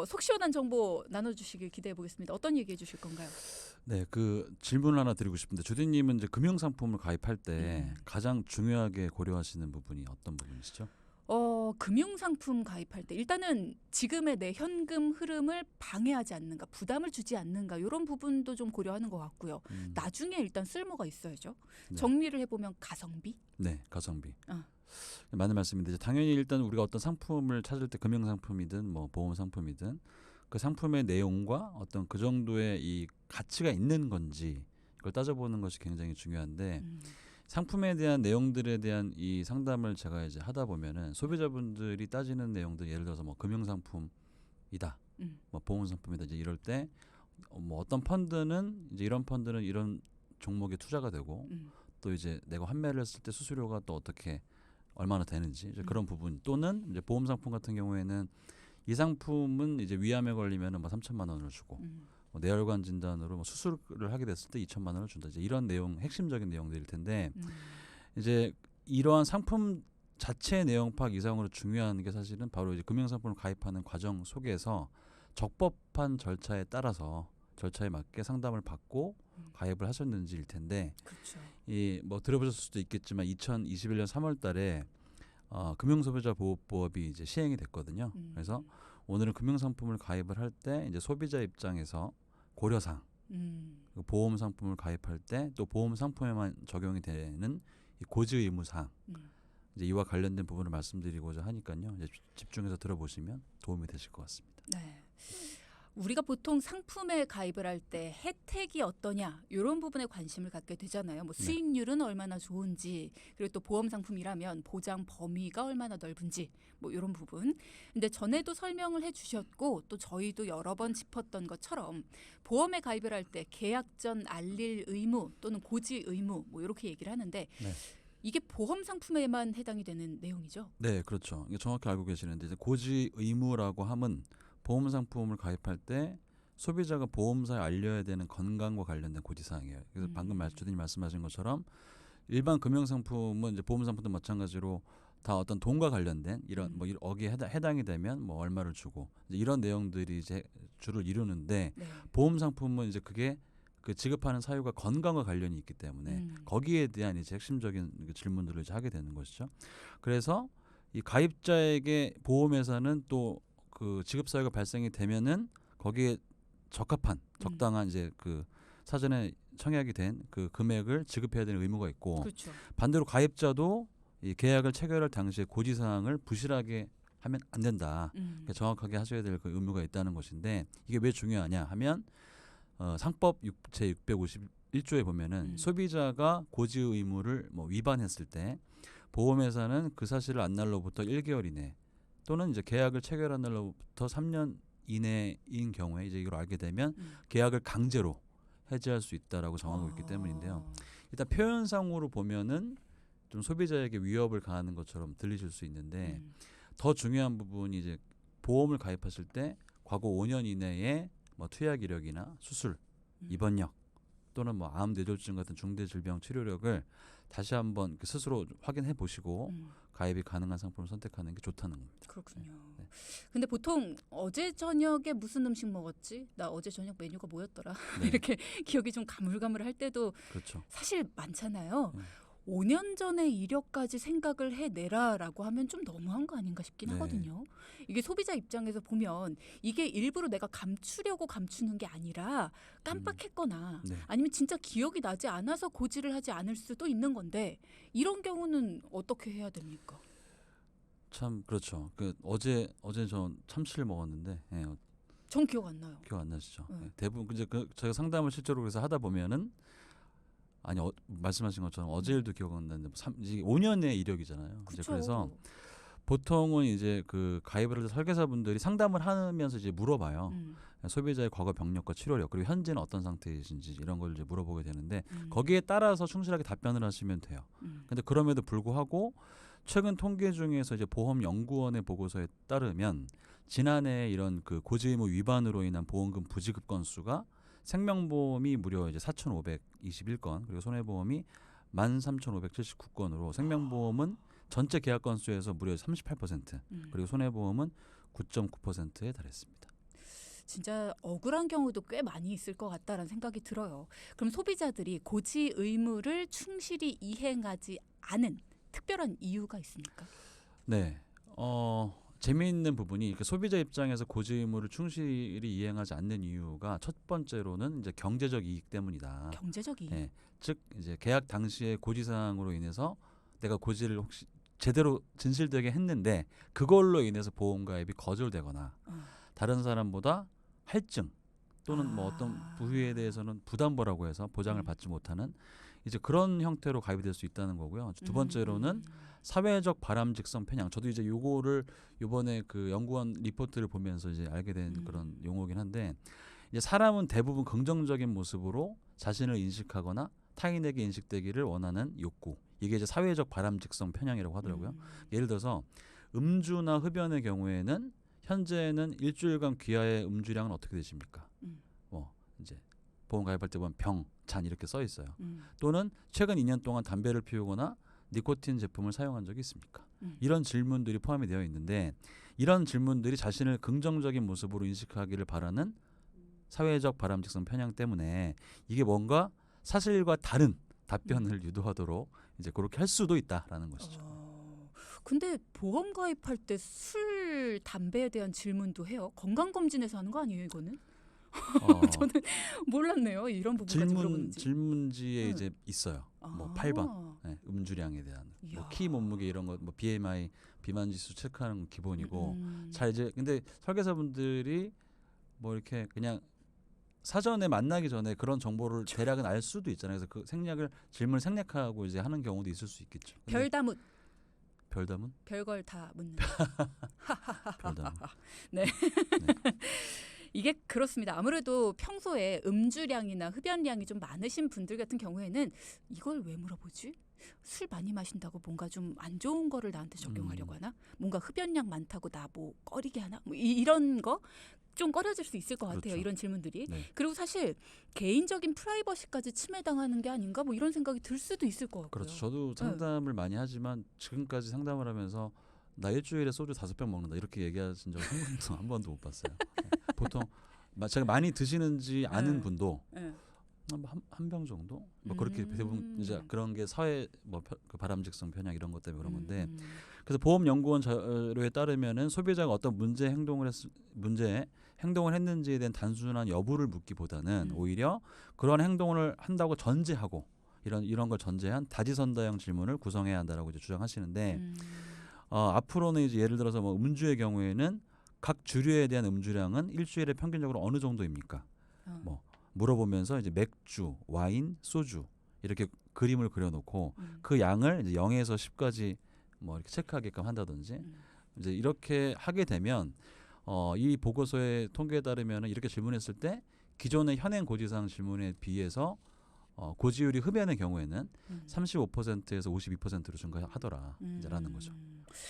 속 시원한 정보 나눠주시길 기대해 보겠습니다. 어떤 얘기해 주실 건가요? 네, 그 질문 하나 드리고 싶은데 주디님은 이제 금융 상품을 가입할 때 가장 중요하게 고려하시는 부분이 어떤 부분이시죠? 금융상품 가입할 때 일단은 지금의 내 현금 흐름을 방해하지 않는가, 부담을 주지 않는가 이런 부분도 좀 고려하는 것 같고요. 나중에 일단 쓸모가 있어야죠. 네. 정리를 해보면 가성비. 네, 가성비. 어. 맞는 말씀인데 이제 당연히 일단 우리가 어떤 상품을 찾을 때 금융 상품이든 뭐 보험 상품이든 그 상품의 내용과 어떤 그 정도의 이 가치가 있는 건지 이걸 따져보는 것이 굉장히 중요한데 상품에 대한 내용들에 대한 이 상담을 제가 이제 하다 보면은 소비자분들이 따지는 내용들 예를 들어서 뭐 금융 상품이다, 뭐 보험 상품이다 이제 이럴 때 뭐 어떤 펀드는 이제 이런 펀드는 이런 종목에 투자가 되고 또 이제 내가 환매를 했을 때 수수료가 또 어떻게 얼마나 되는지 이제 그런 부분 또는 이제 보험 상품 같은 경우에는 이 상품은 이제 위암에 걸리면은 뭐 3천만 원을 주고 뭐 뇌혈관 진단으로 뭐 수술을 하게 됐을 때 2천만 원을 준다. 이제 이런 내용 핵심적인 내용들일 텐데 이제 이러한 상품 자체 내용 파악 이상으로 중요한 게 사실은 바로 이제 금융 상품을 가입하는 과정 속에서 적법한 절차에 따라서 절차에 맞게 상담을 받고 가입을 하셨는지일 텐데 그렇죠. 이 뭐 들어보셨을 수도 있겠지만 2021년 3월달에 금융소비자보호법이 이제 시행이 됐거든요. 그래서 오늘은 금융상품을 가입을 할 때 이제 소비자 입장에서 고려사항, 보험 상품을 가입할 때 또 보험 상품에만 적용이 되는 이 고지 의무 사항, 이제 이와 관련된 부분을 말씀드리고자 하니까요. 이제 집중해서 들어보시면 도움이 되실 것 같습니다. 네. 우리가 보통 상품에 가입을 할 때 혜택이 어떠냐 이런 부분에 관심을 갖게 되잖아요. 뭐 수익률은 얼마나 좋은지 그리고 또 보험 상품이라면 보장 범위가 얼마나 넓은지 뭐 이런 부분. 근데 전에도 설명을 해주셨고 또 저희도 여러 번 짚었던 것처럼 보험에 가입을 할 때 계약 전 알릴 의무 또는 고지 의무 뭐 이렇게 얘기를 하는데 이게 보험 상품에만 해당이 되는 내용이죠? 네, 그렇죠. 이게 정확히 알고 계시는데 이제 고지 의무라고 함은 보험 상품을 가입할 때 소비자가 보험사에 알려야 되는 건강과 관련된 고지사항이에요. 그래서 방금 주디님 말씀하신 것처럼 일반 금융상품은 이제 보험 상품도 마찬가지로 다 어떤 돈과 관련된 이런 뭐 어기에 해당이 되면 뭐 얼마를 주고 이제 이런 내용들이 이제 주를 이루는데 보험 상품은 이제 그게 그 지급하는 사유가 건강과 관련이 있기 때문에 거기에 대한 이제 핵심적인 질문들을 이제 하게 되는 것이죠. 그래서 이 가입자에게 보험회사는 또 그 지급 사유가 발생이 되면은 거기에 적합한 적당한 이제 그 사전에 청약이 된 그 금액을 지급해야 되는 의무가 있고 그렇죠. 반대로 가입자도 이 계약을 체결할 당시에 고지사항을 부실하게 하면 안 된다. 그러니까 정확하게 하셔야 될 그 의무가 있다는 것인데 이게 왜 중요하냐 하면 상법 제 651조에 보면은 소비자가 고지 의무를 뭐 위반했을 때 보험회사는 그 사실을 안 날로부터 1개월 이내 또는 이제 계약을 체결한 날로부터 3년 이내인 경우에 이제 이걸 알게 되면 계약을 강제로 해지할 수 있다라고 정하고 있기 때문인데요. 일단 표현상으로 보면은 좀 소비자에게 위협을 가하는 것처럼 들리실 수 있는데 더 중요한 부분이 이제 보험을 가입하실 때 과거 5년 이내에 뭐 투약 이력이나 수술, 입원력 또는 뭐 암 뇌졸중 같은 중대 질병 치료력을 다시 한번 스스로 확인해 보시고 가입이 가능한 상품을 선택하는 게 좋다는 겁니다. 그렇군요. 네. 근데 보통 어제 저녁에 무슨 음식 먹었지? 나 어제 저녁 메뉴가 뭐였더라? 이렇게 기억이 좀 가물가물할 때도 그렇죠. 사실 많잖아요. 5년 전의 이력까지 생각을 해내라라고 하면 좀 너무한 거 아닌가 싶긴 하거든요. 이게 소비자 입장에서 보면 이게 일부러 내가 감추려고 감추는 게 아니라 깜빡했거나 아니면 진짜 기억이 나지 않아서 고지를 하지 않을 수도 있는 건데 이런 경우는 어떻게 해야 됩니까? 참 그렇죠. 그 어제 저 참치를 먹었는데 전 기억 안 나요. 기억 안 나시죠? 대부분 이제 제가 상담을 실제로 그래서 하다 보면은 아니 말씀하신 것처럼 어제 일도 기억 안 나는데 5년의 이력이잖아요. 이제 그래서 보통은 이제 그 가입을 할 설계사분들이 상담을 하면서 이제 물어봐요. 소비자의 과거 병력과 치료력 그리고 현재는 어떤 상태이신지 이런 걸 이제 물어보게 되는데 거기에 따라서 충실하게 답변을 하시면 돼요. 근데 그럼에도 불구하고 최근 통계 중에서 이제 보험연구원의 보고서에 따르면 지난해 이런 그 고지의무 위반으로 인한 보험금 부지급 건수가 생명보험이 무려 이제 4,521건 그리고 손해보험이 13,579건으로 생명보험은 전체 계약 건수에서 무려 38% 그리고 손해보험은 9.9%에 달했습니다. 진짜 억울한 경우도 꽤 많이 있을 것 같다라는 생각이 들어요. 그럼 소비자들이 고지 의무를 충실히 이행하지 않은 특별한 이유가 있습니까? 네. 재미있는 부분이 그 소비자 입장에서 고지 의무를 충실히 이행하지 않는 이유가 첫 번째로는 이제 경제적 이익 때문이다. 경제적 이익. 예. 즉 이제 계약 당시의 고지 사항으로 인해서 내가 고지를 혹시 제대로 진실되게 했는데 그걸로 인해서 보험 가입이 거절되거나 다른 사람보다 할증 또는 뭐 어떤 부위에 대해서는 부담보라고 해서 보장을 받지 못하는 이제 그런 형태로 가입이 될 수 있다는 거고요. 두 번째로는 사회적 바람직성 편향. 저도 이제 요거를 요번에 그 연구원 리포트를 보면서 이제 알게 된 그런 용어긴 한데 이제 사람은 대부분 긍정적인 모습으로 자신을 인식하거나 타인에게 인식되기를 원하는 욕구. 이게 이제 사회적 바람직성 편향이라고 하더라고요. 예를 들어서 음주나 흡연의 경우에는 현재는 일주일간 귀하의 음주량은 어떻게 되십니까? 뭐 이제 보험 가입할 때 보면 병, 잔 이렇게 써 있어요. 또는 최근 2년 동안 담배를 피우거나 니코틴 제품을 사용한 적이 있습니까? 이런 질문들이 포함이 되어 있는데 이런 질문들이 자신을 긍정적인 모습으로 인식하기를 바라는 사회적 바람직성 편향 때문에 이게 뭔가 사실과 다른 답변을 유도하도록 이제 그렇게 할 수도 있다라는 것이죠. 근데 보험 가입할 때 술, 담배에 대한 질문도 해요. 건강검진에서 하는 거 아니에요, 이거는? 저는 몰랐네요. 이런 부분까지 물어보는지. 질문지에 이제 있어요. 뭐 8번 네, 음주량에 대한 뭐 키 몸무게 이런 거 뭐 BMI 비만 지수 체크하는 건 기본이고 자 이제 근데 설계사분들이 뭐 이렇게 그냥 사전에 만나기 전에 그런 정보를 대략은 알 수도 있잖아요. 그래서 그 질문을 생략하고 이제 하는 경우도 있을 수 있겠죠. 별다문. 별다문? 별걸 다 묻는. 별다문. 네. 이게 그렇습니다. 아무래도 평소에 음주량이나 흡연량이 좀 많으신 분들 같은 경우에는 이걸 왜 물어보지? 술 많이 마신다고 뭔가 좀 안 좋은 거를 나한테 적용하려고 하나? 뭔가 흡연량 많다고 나 뭐 꺼리게 하나? 뭐 이런 거? 좀 꺼려질 수 있을 것 같아요. 그렇죠. 이런 질문들이. 네. 그리고 사실 개인적인 프라이버시까지 침해당하는 게 아닌가? 뭐 이런 생각이 들 수도 있을 것 같고요. 그렇죠. 저도 상담을 많이 하지만 지금까지 상담을 하면서 나 일주일에 소주 5병 먹는다 이렇게 얘기하신 적 한 번도 못 봤어요. 보통 제가 많이 드시는지 아는 분도 한 병 정도 뭐 그렇게 대부분 이제 그런 게 사회 뭐 그 바람직성 편향 이런 것 때문에 그런 건데 그래서 보험연구원 자료에 따르면은 소비자가 어떤 문제에 행동을 했는지에 대한 단순한 여부를 묻기보다는 오히려 그런 행동을 한다고 전제하고 이런 걸 전제한 다지선다형 질문을 구성해야 한다라고 이제 주장하시는데 앞으로는 이제 예를 들어서 뭐 음주의 경우에는 각 주류에 대한 음주량은 일주일에 평균적으로 어느 정도입니까? 뭐 물어보면서 이제 맥주, 와인, 소주 이렇게 그림을 그려놓고 그 양을 이제 0에서 10까지 뭐 이렇게 체크하게끔 한다든지 이제 이렇게 하게 되면 이 보고서의 통계에 따르면 이렇게 질문했을 때 기존의 현행 고지사항 질문에 비해서 고지율이 흡연의 경우에는 35%에서 52%로 증가하더라 이제라는 거죠.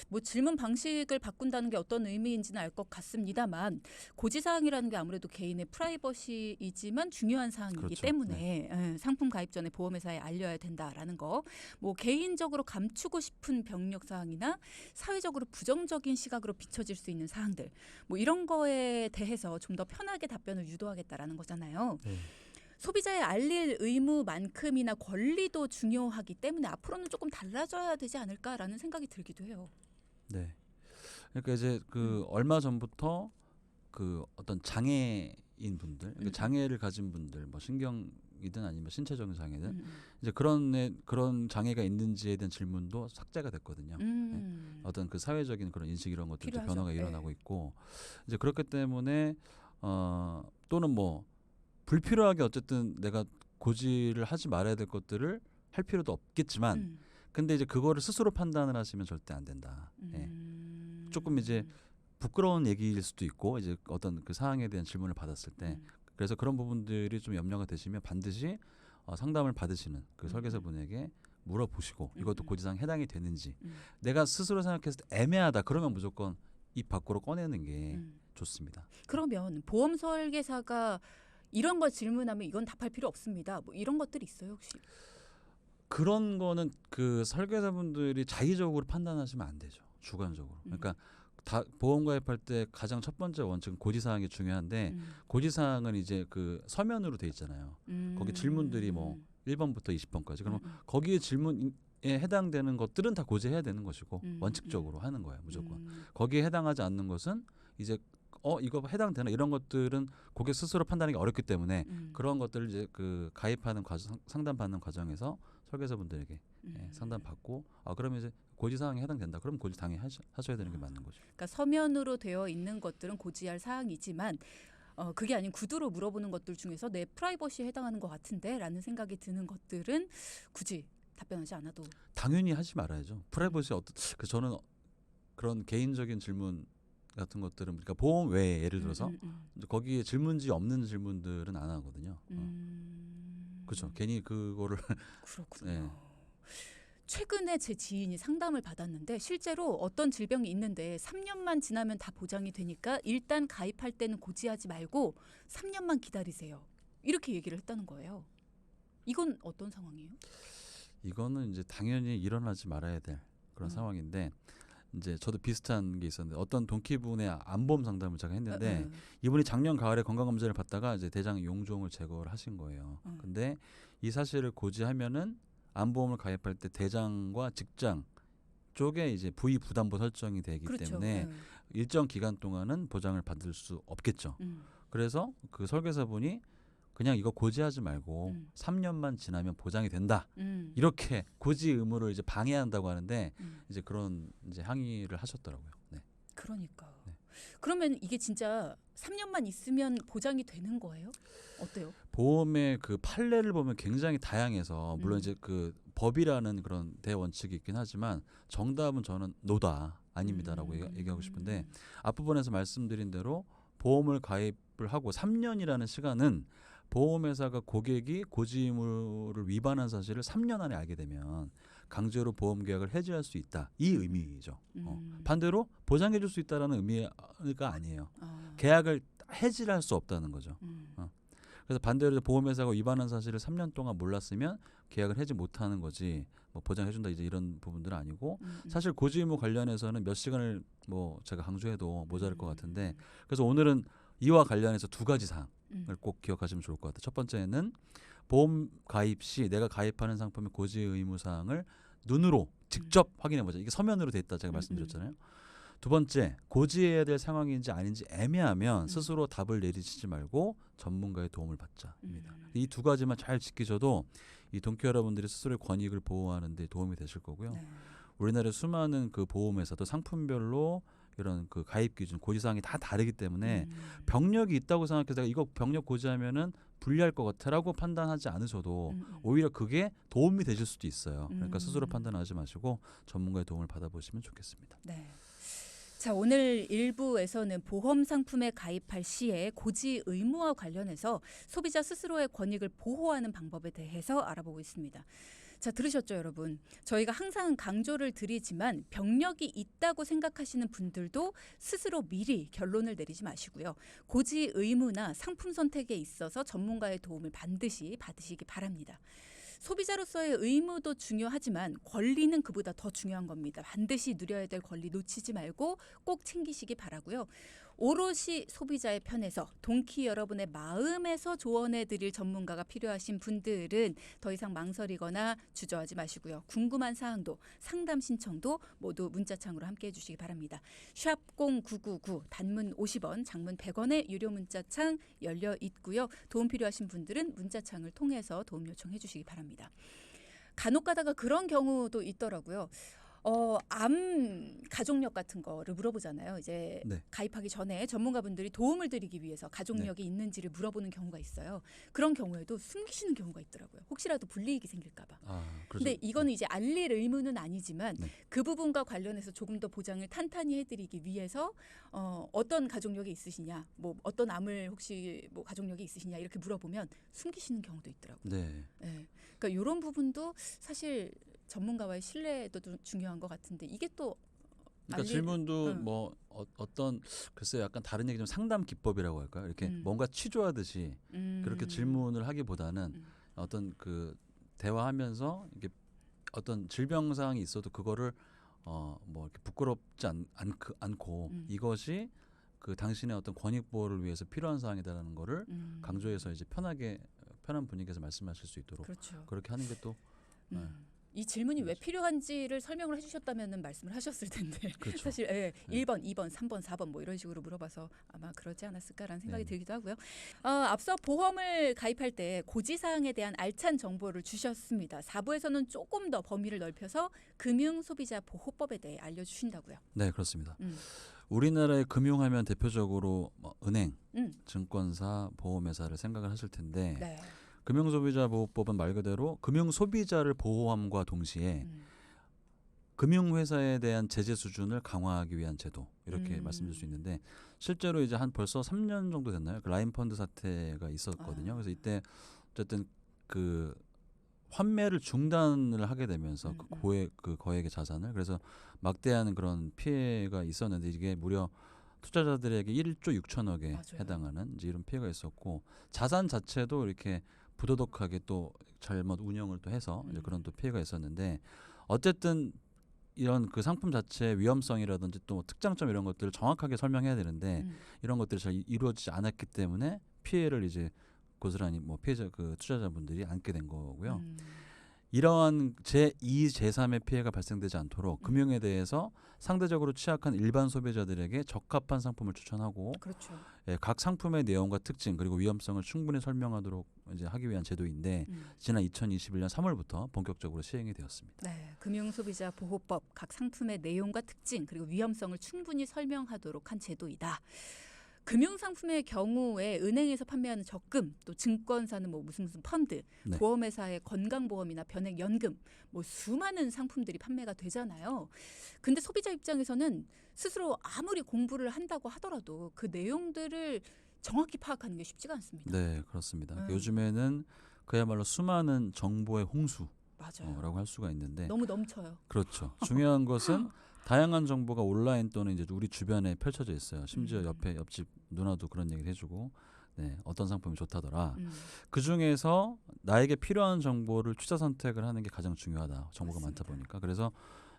뭐 질문 방식을 바꾼다는 게 어떤 의미인지는 알 것 같습니다만 고지사항이라는 게 아무래도 개인의 프라이버시이지만 중요한 사항이기 그렇죠. 때문에 상품 가입 전에 보험회사에 알려야 된다라는 거. 뭐 개인적으로 감추고 싶은 병력 사항이나 사회적으로 부정적인 시각으로 비춰질 수 있는 사항들 뭐 이런 거에 대해서 좀 더 편하게 답변을 유도하겠다라는 거잖아요. 소비자의 알릴 의무만큼이나 권리도 중요하기 때문에 앞으로는 조금 달라져야 되지 않을까라는 생각이 들기도 해요. 네. 그러니까 이제 그 얼마 전부터 그 어떤 장애인 분들, 그러니까 장애를 가진 분들, 뭐 신경이든 아니면 신체적인 장애든 이제 그런 장애가 있는지에 대한 질문도 삭제가 됐거든요. 네. 어떤 그 사회적인 그런 인식 이런 것들도 변화가 일어나고 있고 이제 그렇기 때문에 또는 뭐 불필요하게 어쨌든 내가 고지를 하지 말아야 될 것들을 할 필요도 없겠지만 근데 이제 그거를 스스로 판단을 하시면 절대 안 된다. 조금 이제 부끄러운 얘기일 수도 있고 이제 어떤 그 사항에 대한 질문을 받았을 때 그래서 그런 부분들이 좀 염려가 되시면 반드시 상담을 받으시는 그 설계사분에게 물어보시고 이것도 고지사항에 해당이 되는지 내가 스스로 생각했을 때 애매하다 그러면 무조건 입 밖으로 꺼내는 게 좋습니다. 그러면 보험 설계사가 이런 거 질문하면 이건 답할 필요 없습니다. 뭐 이런 것들이 있어요 혹시? 그런 거는 그 설계사분들이 자의적으로 판단하시면 안 되죠. 주관적으로. 그러니까 보험 가입할 때 가장 첫 번째 원칙은 고지사항이 중요한데 고지사항은 이제 그 서면으로 돼 있잖아요. 거기 질문들이 뭐 1번부터 20번까지. 그럼 거기에 질문에 해당되는 것들은 다 고지해야 되는 것이고 원칙적으로 하는 거예요. 무조건. 거기에 해당하지 않는 것은 이제 이거 해당되나 이런 것들은 고객 스스로 판단하기 어렵기 때문에 그런 것들을 이제 그 가입하는 상담받는 과정에서 설계사분들에게 상담받고 그러면 이제 고지사항에 해당된다. 그럼 고지 당연히 하셔야 되는 게 맞는 거죠. 그러니까 서면으로 되어 있는 것들은 고지할 사항이지만 그게 아닌 구두로 물어보는 것들 중에서 내 프라이버시에 해당하는 것 같은데 라는 생각이 드는 것들은 굳이 답변하지 않아도 당연히 하지 말아야죠. 프라이버시 저는 그런 개인적인 질문 같은 것들은 그러니까 보험 외에 예를 들어서 거기에 질문지 없는 질문들은 안 하거든요. 그렇죠. 괜히 그거를 그렇군요. 네. 최근에 제 지인이 상담을 받았는데 실제로 어떤 질병이 있는데 3년만 지나면 다 보장이 되니까 일단 가입할 때는 고지하지 말고 3년만 기다리세요. 이렇게 얘기를 했다는 거예요. 이건 어떤 상황이에요? 이거는 이제 당연히 일어나지 말아야 될 그런 상황인데 이제 저도 비슷한 게 있었는데 어떤 동기분의 안보험 상담을 제가 했는데 이분이 작년 가을에 건강검진을 받다가 이제 대장 용종을 제거를 하신 거예요. 근데 이 사실을 고지하면은 안보험을 가입할 때 대장과 직장 쪽에 이제 부위 부담보 설정이 되기 그렇죠. 때문에 일정 기간 동안은 보장을 받을 수 없겠죠. 그래서 그 설계사분이 그냥 이거 고지하지 말고 3년만 지나면 보장이 된다. 이렇게 고지 의무를 이제 방해한다고 하는데 이제 그런 이제 항의를 하셨더라고요. 네. 그러니까. 네. 그러면 이게 진짜 3년만 있으면 보장이 되는 거예요? 어때요? 보험의 그 판례를 보면 굉장히 다양해서 물론 이제 그 법이라는 그런 대원칙이 있긴 하지만 정답은 저는 노다 아닙니다라고 얘기하고 싶은데 앞부분에서 말씀드린 대로 보험을 가입을 하고 3년이라는 시간은 보험회사가 고객이 고지 의무를 위반한 사실을 3년 안에 알게 되면 강제로 보험 계약을 해지할 수 있다. 이 의미죠. 반대로 보장해 줄 수 있다라는 의미가 아니에요. 계약을 해지를 할 수 없다는 거죠. 그래서 반대로 보험회사가 위반한 사실을 3년 동안 몰랐으면 계약을 해지 못하는 거지 뭐 보장해 준다 이제 이런 부분들은 아니고 사실 고지 의무 관련해서는 몇 시간을 뭐 제가 강조해도 모자랄 것 같은데 그래서 오늘은 이와 관련해서 두 가지 사항을 꼭 기억하시면 좋을 것 같아요. 첫 번째는 보험 가입 시 내가 가입하는 상품의 고지 의무 사항을 눈으로 직접 확인해 보자. 이게 서면으로 돼 있다 제가 말씀드렸잖아요. 두 번째, 고지해야 될 상황인지 아닌지 애매하면 스스로 답을 내리시지 말고 전문가의 도움을 받자입니다. 이 두 가지만 잘 지키셔도 이 동키 여러분들이 스스로의 권익을 보호하는 데 도움이 되실 거고요. 네. 우리나라의 수많은 그 보험회사도 상품별로 이런 그 가입 기준, 고지사항이 다 다르기 때문에 병력이 있다고 생각해서 내가 이거 병력 고지하면은 불리할 것 같아라고 판단하지 않으셔도 오히려 그게 도움이 되실 수도 있어요. 그러니까 스스로 판단하지 마시고 전문가의 도움을 받아보시면 좋겠습니다. 네. 자, 오늘 1부에서는 보험 상품에 가입할 시에 고지 의무와 관련해서 소비자 스스로의 권익을 보호하는 방법에 대해서 알아보고 있습니다. 자, 들으셨죠, 여러분? 저희가 항상 강조를 드리지만 병력이 있다고 생각하시는 분들도 스스로 미리 결론을 내리지 마시고요. 고지 의무나 상품 선택에 있어서 전문가의 도움을 반드시 받으시기 바랍니다. 소비자로서의 의무도 중요하지만 권리는 그보다 더 중요한 겁니다. 반드시 누려야 될 권리 놓치지 말고 꼭 챙기시기 바라고요. 오롯이 소비자의 편에서 동키 여러분의 마음에서 조언해드릴 전문가가 필요하신 분들은 더 이상 망설이거나 주저하지 마시고요. 궁금한 사항도 상담 신청도 모두 문자창으로 함께해 주시기 바랍니다. 샵 0999 단문 50원 장문 100원의 유료 문자창 열려 있고요. 도움 필요하신 분들은 문자창을 통해서 도움 요청해 주시기 바랍니다. 간혹 가다가 그런 경우도 있더라고요. 암 가족력 같은 거를 물어보잖아요. 이제 네. 가입하기 전에 전문가분들이 도움을 드리기 위해서 가족력이 있는지를 물어보는 경우가 있어요. 그런 경우에도 숨기시는 경우가 있더라고요. 혹시라도 불이익이 생길까 봐. 근데 이거는 이제 알릴 의무는 아니지만 그 부분과 관련해서 조금 더 보장을 탄탄히 해드리기 위해서 어떤 가족력이 있으시냐, 뭐 어떤 암을 혹시 뭐 가족력이 있으시냐 이렇게 물어보면 숨기시는 경우도 있더라고요. 네. 네. 그러니까 이런 부분도 사실 전문가와의 신뢰도 좀 중요한 것 같은데 이게 또 그러니까 질문도 뭐 어떤 글쎄요 약간 다른 얘기 좀 상담 기법이라고 할까요? 이렇게 뭔가 취조하듯이 그렇게 질문을 하기보다는 어떤 그 대화하면서 이게 어떤 질병 사항이 있어도 그거를 뭐 이렇게 부끄럽지 않고 이것이 그 당신의 어떤 권익 보호를 위해서 필요한 사항이다라는 거를 강조해서 이제 편한 분위기에서 말씀하실 수 있도록 그렇죠. 그렇게 하는 게 또 이 질문이 왜 필요한지를 설명을 해주셨다면 말씀을 하셨을 텐데 그렇죠. 사실 네. 1번, 2번, 3번, 4번 뭐 이런 식으로 물어봐서 아마 그러지 않았을까라는 생각이 네. 들기도 하고요. 앞서 보험을 가입할 때 고지사항에 대한 알찬 정보를 주셨습니다. 4부에서는 조금 더 범위를 넓혀서 금융소비자보호법에 대해 알려주신다고요. 네, 그렇습니다. 음. 우리나라의 금융하면 대표적으로 뭐 은행, 음. 증권사, 보험회사를 생각을 하실 텐데 네. 금융소비자보호법은 말 그대로 금융소비자를 보호함과 동시에 금융회사에 대한 제재 수준을 강화하기 위한 제도 이렇게 말씀드릴 수 있는데 실제로 이제 한 벌써 3년 정도 됐나요? 그 라인펀드 사태가 있었거든요. 그래서 이때 어쨌든 그 환매를 중단을 하게 되면서 그 거액의 자산을 그래서 막대한 그런 피해가 있었는데 이게 무려 투자자들에게 1조 6천억에 맞아요. 해당하는 이제 이런 피해가 있었고 자산 자체도 이렇게 부도덕하게 또 잘못 운영을 또 해서 이제 그런 또 피해가 있었는데 어쨌든 이런 그 상품 자체의 위험성이라든지 또 특장점 이런 것들을 정확하게 설명해야 되는데 이런 것들이 잘 이루어지지 않았기 때문에 피해를 이제 고스란히 뭐 피해자 그 투자자분들이 안게 된 거고요. 이러한 제2, 제3의 피해가 발생되지 않도록 금융에 대해서 상대적으로 취약한 일반 소비자들에게 적합한 상품을 추천하고 그렇죠. 예, 각 상품의 내용과 특징 그리고 위험성을 충분히 설명하도록 이제 하기 위한 제도인데 지난 2021년 3월부터 본격적으로 시행이 되었습니다. 네, 금융소비자보호법 각 상품의 내용과 특징 그리고 위험성을 충분히 설명하도록 한 제도이다. 금융상품의 경우에 은행에서 판매하는 적금, 또 증권사는 뭐 무슨 펀드, 네. 보험회사의 건강보험이나 변액연금, 뭐 수많은 상품들이 판매가 되잖아요. 근데 소비자 입장에서는 스스로 아무리 공부를 한다고 하더라도 그 내용들을 정확히 파악하는 게 쉽지가 않습니다. 네, 그렇습니다. 요즘에는 그야말로 수많은 정보의 홍수라고 맞아요. 할 수가 있는데 너무 넘쳐요. 그렇죠. 중요한 것은 다양한 정보가 온라인 또는 이제 우리 주변에 펼쳐져 있어요. 심지어 옆집 누나도 그런 얘기를 해주고, 네, 어떤 상품이 좋다더라. 그 중에서 나에게 필요한 정보를 취사 선택을 하는 게 가장 중요하다. 정보가 맞습니다. 많다 보니까. 그래서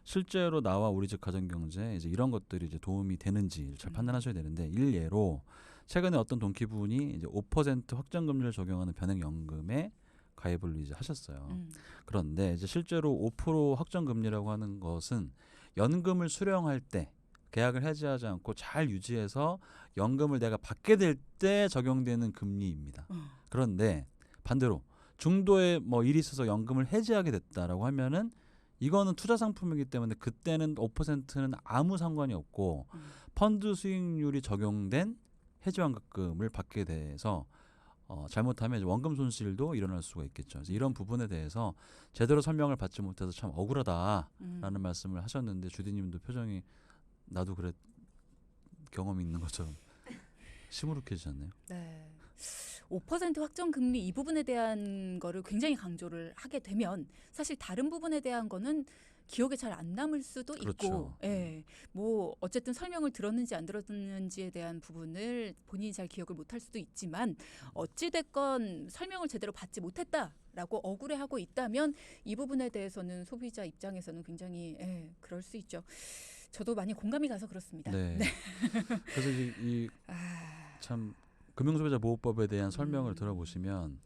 실제로 나와 우리 집 가정경제에 이제 이런 것들이 이제 도움이 되는지 잘 판단하셔야 되는데 일례로 최근에 어떤 동기부분이 이제 5% 확정금리를 적용하는 변액연금에 가입을 이제 하셨어요. 그런데 이제 실제로 5% 확정금리라고 하는 것은 연금을 수령할 때 계약을 해지하지 않고 잘 유지해서 연금을 내가 받게 될 때 적용되는 금리입니다. 그런데 반대로 중도에 뭐 일이 있어서 연금을 해지하게 됐다라고 하면은 이거는 투자 상품이기 때문에 그때는 5%는 아무 상관이 없고 펀드 수익률이 적용된 해지환급금을 받게 돼서 잘못하면 이제 원금 손실도 일어날 수가 있겠죠. 그래서 이런 부분에 대해서 제대로 설명을 받지 못해서 참 억울하다라는 말씀을 하셨는데 주디님도 표정이 나도 그래 경험이 있는 것처럼 시무룩해지셨네요. 네. 5% 확정 금리 이 부분에 대한 거를 굉장히 강조를 하게 되면 사실 다른 부분에 대한 거는 기억에 잘 안 남을 수도 그렇죠. 있고, 예, 뭐 어쨌든 설명을 들었는지 안 들었는지에 대한 부분을 본인이 잘 기억을 못할 수도 있지만 어찌 됐건 설명을 제대로 받지 못했다라고 억울해하고 있다면 이 부분에 대해서는 소비자 입장에서는 굉장히 그럴 수 있죠. 저도 많이 공감이 가서 그렇습니다. 네. 그래서 참 금융소비자보호법에 대한 설명을 들어보시면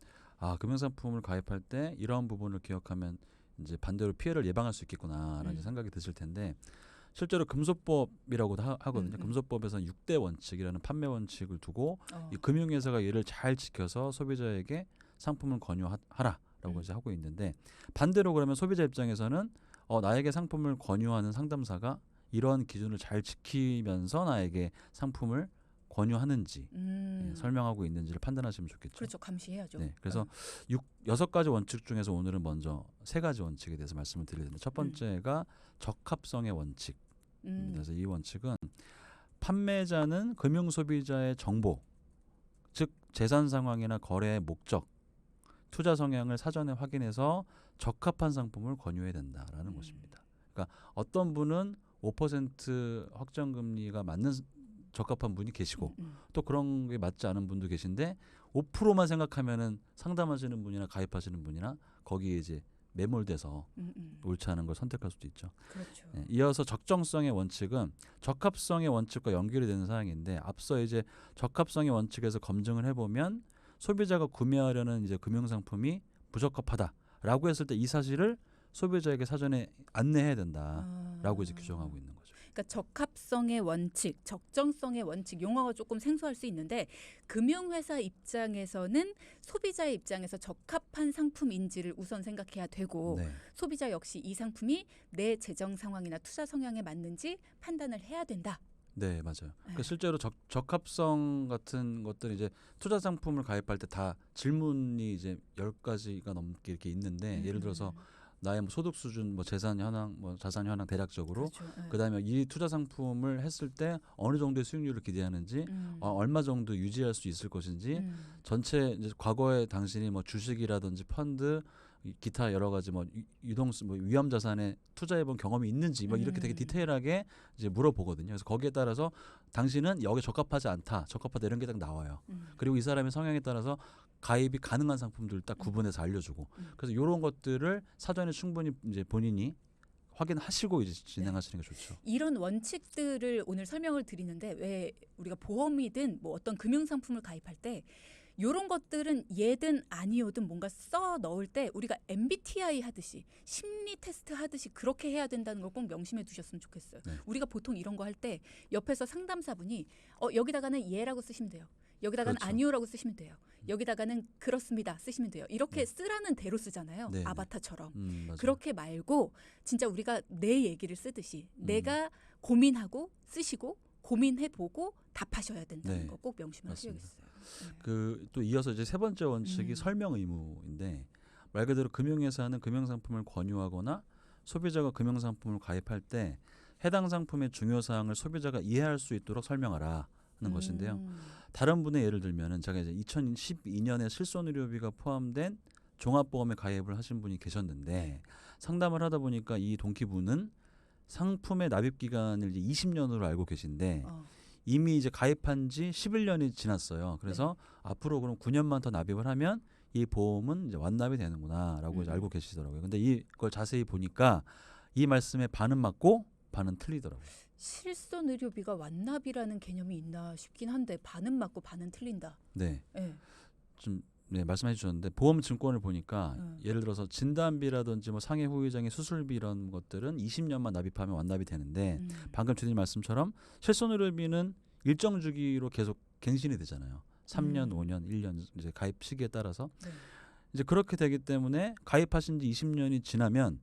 금융상품을 가입할 때 이러한 부분을 기억하면 이제 반대로 피해를 예방할 수 있겠구나라는 생각이 드실 텐데 실제로 금소법이라고도 하거든요. 금소법에서는 6대 원칙이라는 판매 원칙을 두고 이 금융회사가 이를 잘 지켜서 소비자에게 상품을 권유하라라고 이제 하고 있는데 반대로 그러면 소비자 입장에서는 나에게 상품을 권유하는 상담사가 이러한 기준을 잘 지키면서 나에게 상품을 권유하는지 설명하고 있는지를 판단하시면 좋겠죠. 그렇죠. 감시해야죠. 네, 그래서 6가지 원칙 중에서 오늘은 먼저 3가지 원칙에 대해서 말씀을 드릴 텐데 첫 번째가 적합성의 원칙입니다. 그래서 이 원칙은 판매자는 금융소비자의 정보, 즉 재산 상황이나 거래의 목적, 투자 성향을 사전에 확인해서 적합한 상품을 권유해야 된다라는 것입니다. 그러니까 어떤 분은 5% 확정금리가 맞는 적합한 분이 계시고 또 그런 게 맞지 않은 분도 계신데 5%만 생각하면은 상담하시는 분이나 가입하시는 분이나 거기에 이제 매몰돼서 옳지 않은 걸 선택할 수도 있죠. 그렇죠. 예, 이어서 적정성의 원칙은 적합성의 원칙과 연결이 되는 사항인데 앞서 이제 적합성의 원칙에서 검증을 해보면 소비자가 구매하려는 이제 금융상품이 부적합하다라고 했을 때 이 사실을 소비자에게 사전에 안내해야 된다라고 이제 규정하고 있는 거죠. 그러니까 적합성의 원칙, 적정성의 원칙 용어가 조금 생소할 수 있는데 금융회사 입장에서는 소비자의 입장에서 적합한 상품인지를 우선 생각해야 되고 네. 소비자 역시 이 상품이 내 재정 상황이나 투자 성향에 맞는지 판단을 해야 된다. 네, 맞아요. 네. 그 실제로 적합성 같은 것들은 이제 투자 상품을 가입할 때 다 질문이 이제 10가지가 넘게 이렇게 있는데 예를 들어서 나의 뭐 소득 수준, 뭐 재산 현황, 뭐 자산 현황 대략적으로 그렇죠. 네. 그다음에 이 투자 상품을 했을 때 어느 정도의 수익률을 기대하는지 얼마 정도 유지할 수 있을 것인지 전체 이제 과거에 당신이 뭐 주식이라든지 펀드 기타 여러 가지 뭐 유동성 뭐 위험 자산에 투자해 본 경험이 있는지 뭐 이렇게 되게 디테일하게 이제 물어보거든요. 그래서 거기에 따라서 당신은 여기 적합하지 않다, 적합하다 이런 게 딱 나와요. 그리고 이 사람의 성향에 따라서 가입이 가능한 상품들을 딱 구분해서 알려주고 그래서 이런 것들을 사전에 충분히 이제 본인이 확인하시고 이제 진행하시는 게 좋죠. 이런 원칙들을 오늘 설명을 드리는데 왜 우리가 보험이든 뭐 어떤 금융 상품을 가입할 때 이런 것들은 예든 아니오든 뭔가 써 넣을 때 우리가 MBTI 하듯이 심리 테스트 하듯이 그렇게 해야 된다는 걸 꼭 명심해 두셨으면 좋겠어요. 네. 우리가 보통 이런 거 할 때 옆에서 상담사분이 여기다가는 예라고 쓰시면 돼요. 여기다가는 그렇죠. 아니오라고 쓰시면 돼요. 여기다가는 그렇습니다 쓰시면 돼요. 이렇게 쓰라는 대로 쓰잖아요. 네, 네. 아바타처럼. 맞아요. 그렇게 말고 진짜 우리가 내 얘기를 쓰듯이 내가 고민하고 쓰시고 고민해보고 답하셔야 된다는 네, 거 꼭 명심을 맞습니다. 하셔야겠어요. 네. 그 또 이어서 이제 세 번째 원칙이 설명 의무인데 말 그대로 금융회사는 금융상품을 권유하거나 소비자가 금융상품을 가입할 때 해당 상품의 중요 사항을 소비자가 이해할 수 있도록 설명하라 하는 것인데요. 다른 분의 예를 들면은 제가 이제 2012년에 실손의료비가 포함된 종합보험에 가입을 하신 분이 계셨는데 상담을 하다 보니까 이 동기분은 상품의 납입 기간을 이제 20년으로 알고 계신데 이미 이제 가입한 지 11년이 지났어요. 그래서 앞으로 그럼 9년만 더 납입을 하면 이 보험은 이제 완납이 되는구나라고 이제 알고 계시더라고요. 근데 이걸 자세히 보니까 이 말씀에 반은 맞고 반은 틀리더라고요. 실손 의료비가 완납이라는 개념이 있나 싶긴 한데 반은 맞고 반은 틀린다. 네. 네. 좀 네, 말씀해 주셨는데 보험 증권을 보니까 예를 들어서 진단비라든지 뭐 상해 후유장애 수술비 이런 것들은 20년만 납입하면 완납이 되는데 방금 주님 말씀처럼 실손의료비는 일정 주기로 계속 갱신이 되잖아요. 3년, 5년, 1년 이제 가입 시기에 따라서 네. 이제 그렇게 되기 때문에 가입하신 지 20년이 지나면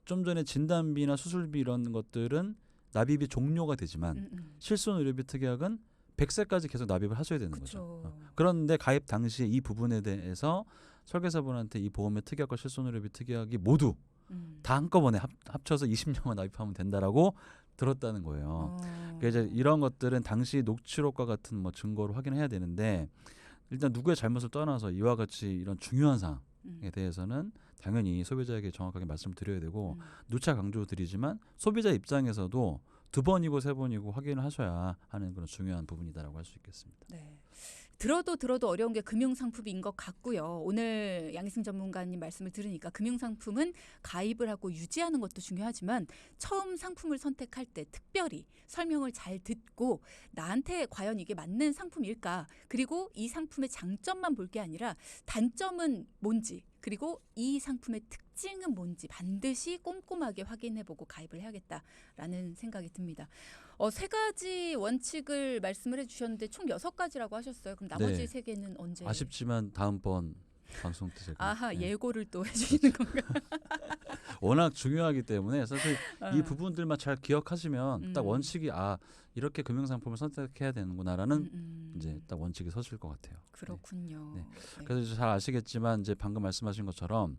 좀 전에 진단비나 수술비 이런 것들은 납입이 종료가 되지만 실손의료비 특약은 100세까지 계속 납입을 하셔야 되는 거죠. 그런데 가입 당시에 이 부분에 대해서 설계사분한테 이 보험의 특약과 실손의료비 특약이 모두 다 한꺼번에 합쳐서 20년만 납입하면 된다라고 들었다는 거예요. 그래서 이제 이런 것들은 당시 녹취록과 같은 뭐 증거를 확인해야 되는데 일단 누구의 잘못을 떠나서 이와 같이 이런 중요한 사항에 대해서는 당연히 소비자에게 정확하게 말씀을 드려야 되고 누차 강조드리지만 소비자 입장에서도 2번이고 3번이고 확인을 하셔야 하는 그런 중요한 부분이다라고 할 수 있겠습니다. 네. 들어도 어려운 게 금융상품인 것 같고요. 오늘 양희승 전문가님 말씀을 들으니까 금융상품은 가입을 하고 유지하는 것도 중요하지만 처음 상품을 선택할 때 특별히 설명을 잘 듣고 나한테 과연 이게 맞는 상품일까? 그리고 이 상품의 장점만 볼 게 아니라 단점은 뭔지 그리고 이 상품의 특징은 뭔지 반드시 꼼꼼하게 확인해보고 가입을 해야겠다라는 생각이 듭니다. 3가지 원칙을 말씀을 해주셨는데 총 6가지라고 하셨어요. 그럼 나머지 네. 3개는 언제? 아쉽지만 다음번 방송 때 제가 아하 예고를 또 해주시는 건가? 워낙 중요하기 때문에 사실 이 부분들만 잘 기억하시면 딱 원칙이 이렇게 금융상품을 선택해야 되는구나라는 이제 딱 원칙이 서실 것 같아요. 그렇군요. 네. 네. 그래서 잘 아시겠지만 이제 방금 말씀하신 것처럼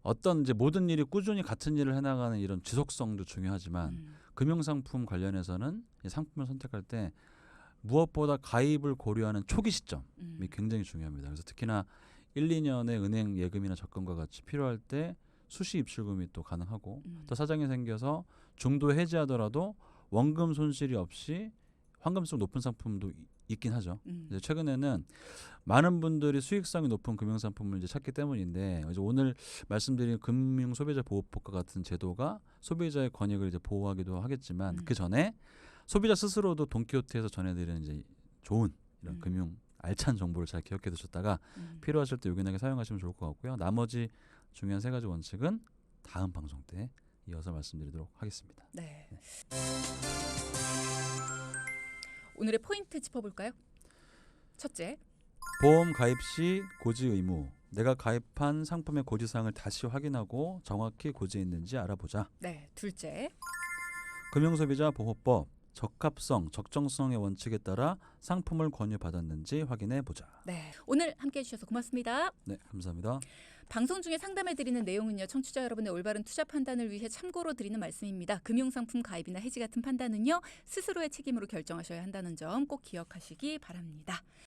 어떤 이제 모든 일이 꾸준히 같은 일을 해나가는 이런 지속성도 중요하지만 금융상품 관련해서는 이 상품을 선택할 때 무엇보다 가입을 고려하는 초기 시점이 굉장히 중요합니다. 그래서 특히나 1, 2년의 은행 예금이나 적금과 같이 필요할 때 수시 입출금이 또 가능하고 또 사정이 생겨서 중도 해지하더라도 원금 손실이 없이 환금성 높은 상품도 있긴 하죠. 이제 최근에는 많은 분들이 수익성이 높은 금융상품을 이제 찾기 때문인데 이제 오늘 말씀드린 금융소비자보호법과 같은 제도가 소비자의 권익을 이제 보호하기도 하겠지만 그 전에 소비자 스스로도 돈키호테에서 전해드리는 이제 좋은 이런 금융 알찬 정보를 잘 기억해 두셨다가 필요하실 때 요긴하게 사용하시면 좋을 것 같고요. 나머지 중요한 3가지 원칙은 다음 방송 때 이어서 말씀드리도록 하겠습니다. 네. 오늘의 포인트 짚어볼까요? 첫째, 보험 가입 시 고지 의무. 내가 가입한 상품의 고지사항을 다시 확인하고 정확히 고지했는지 알아보자. 네. 둘째, 금융소비자보호법 적합성, 적정성의 원칙에 따라 상품을 권유받았는지 확인해 보자. 네. 오늘 함께해 주셔서 고맙습니다. 네, 감사합니다. 방송 중에 상담해드리는 내용은요. 청취자 여러분의 올바른 투자 판단을 위해 참고로 드리는 말씀입니다. 금융상품 가입이나 해지 같은 판단은요. 스스로의 책임으로 결정하셔야 한다는 점 꼭 기억하시기 바랍니다.